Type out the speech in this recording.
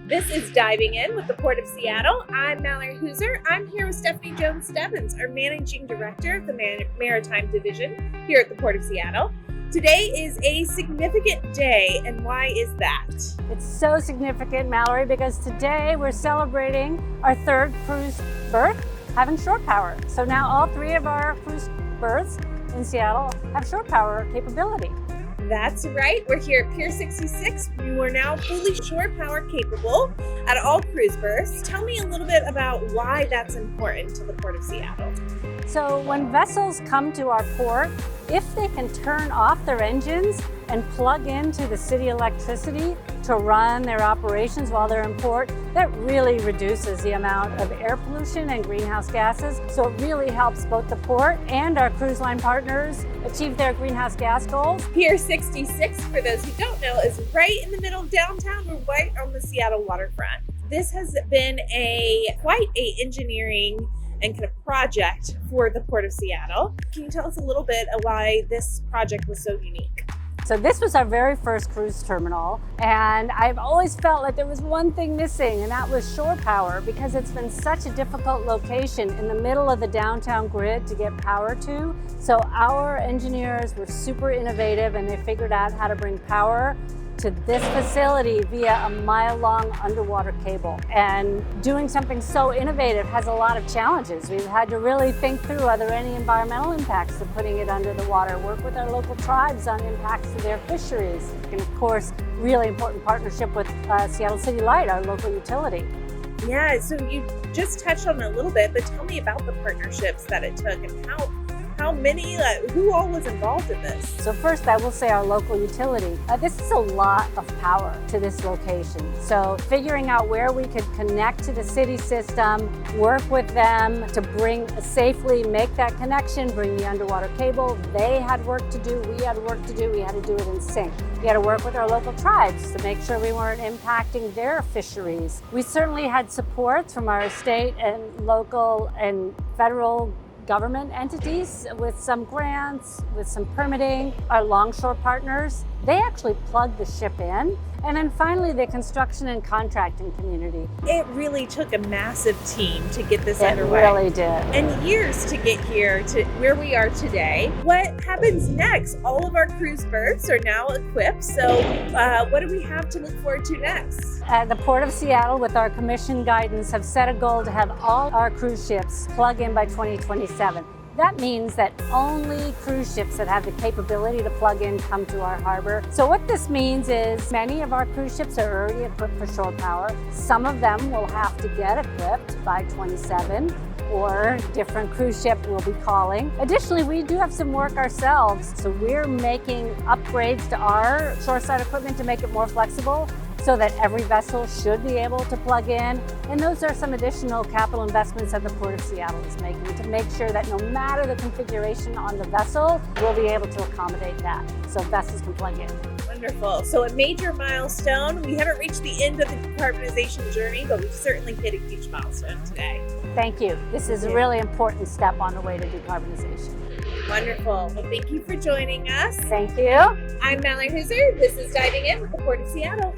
This is Diving In with the Port of Seattle. I'm Mallory Hauser. I'm here with Stephanie Jones Stebbins, our Managing Director of the Maritime Division here at the Port of Seattle. Today is a significant day, and why is that? It's so significant, Mallory, because today we're celebrating our third cruise berth having shore power. So now all three of our cruise berths in Seattle have shore power capability. That's right. We're here at Pier 66. We are now fully shore power capable at all cruise berths. Tell me a little bit about why that's important to the Port of Seattle. So when vessels come to our port, if they can turn off their engines and plug into the city electricity to run their operations while they're in port, that really reduces the amount of air pollution and greenhouse gases. So it really helps both the port and our cruise line partners achieve their greenhouse gas goals. Pier 66, for those who don't know, is right in the middle of downtown. We're right on the Seattle waterfront. This has been quite a engineering and kind of project for the Port of Seattle. Can you tell us a little bit of why this project was so unique? So this was our very first cruise terminal, and I've always felt like there was one thing missing, and that was shore power, because it's been such a difficult location in the middle of the downtown grid to get power to. So our engineers were super innovative, and they figured out how to bring power to this facility via a mile-long underwater cable. And doing something so innovative has a lot of challenges. We've had to really think through, are there any environmental impacts to putting it under the water, work with our local tribes on impacts to their fisheries, and of course, really important partnership with Seattle City Light, our local utility. Yeah, so you just touched on it a little bit, but tell me about the partnerships that it took and how many, who all was involved in this? So first, I will say our local utility. This is a lot of power to this location. So figuring out where we could connect to the city system, work with them to safely make that connection, bring the underwater cable. They had work to do, we had work to do, we had to do it in sync. We had to work with our local tribes to make sure we weren't impacting their fisheries. We certainly had supports from our state and local and federal government entities with some grants, with some permitting. Our longshore partners, they actually plugged the ship in. And then finally, the construction and contracting community. It really took a massive team to get this underway. It really did. And years to get here to where we are today. What happens next? All of our cruise berths are now equipped. So what do we have to look forward to next? At the Port of Seattle, with our commission guidance, have set a goal to have all our cruise ships plug in by 2027. That means that only cruise ships that have the capability to plug in come to our harbor. So what this means is many of our cruise ships are already equipped for shore power. Some of them will have to get equipped by 27, or different cruise ship will be calling. Additionally, we do have some work ourselves. So we're making upgrades to our shoreside equipment to make it more flexible, so that every vessel should be able to plug in. And those are some additional capital investments that the Port of Seattle is making to make sure that no matter the configuration on the vessel, we'll be able to accommodate that so vessels can plug in. Wonderful. So a major milestone. We haven't reached the end of the decarbonization journey, but we've certainly hit a huge milestone today. Thank you. This is a really important step on the way to decarbonization. Wonderful. Well, thank you for joining us. Thank you. I'm Mallory Hauser. This is Diving In with the Port of Seattle.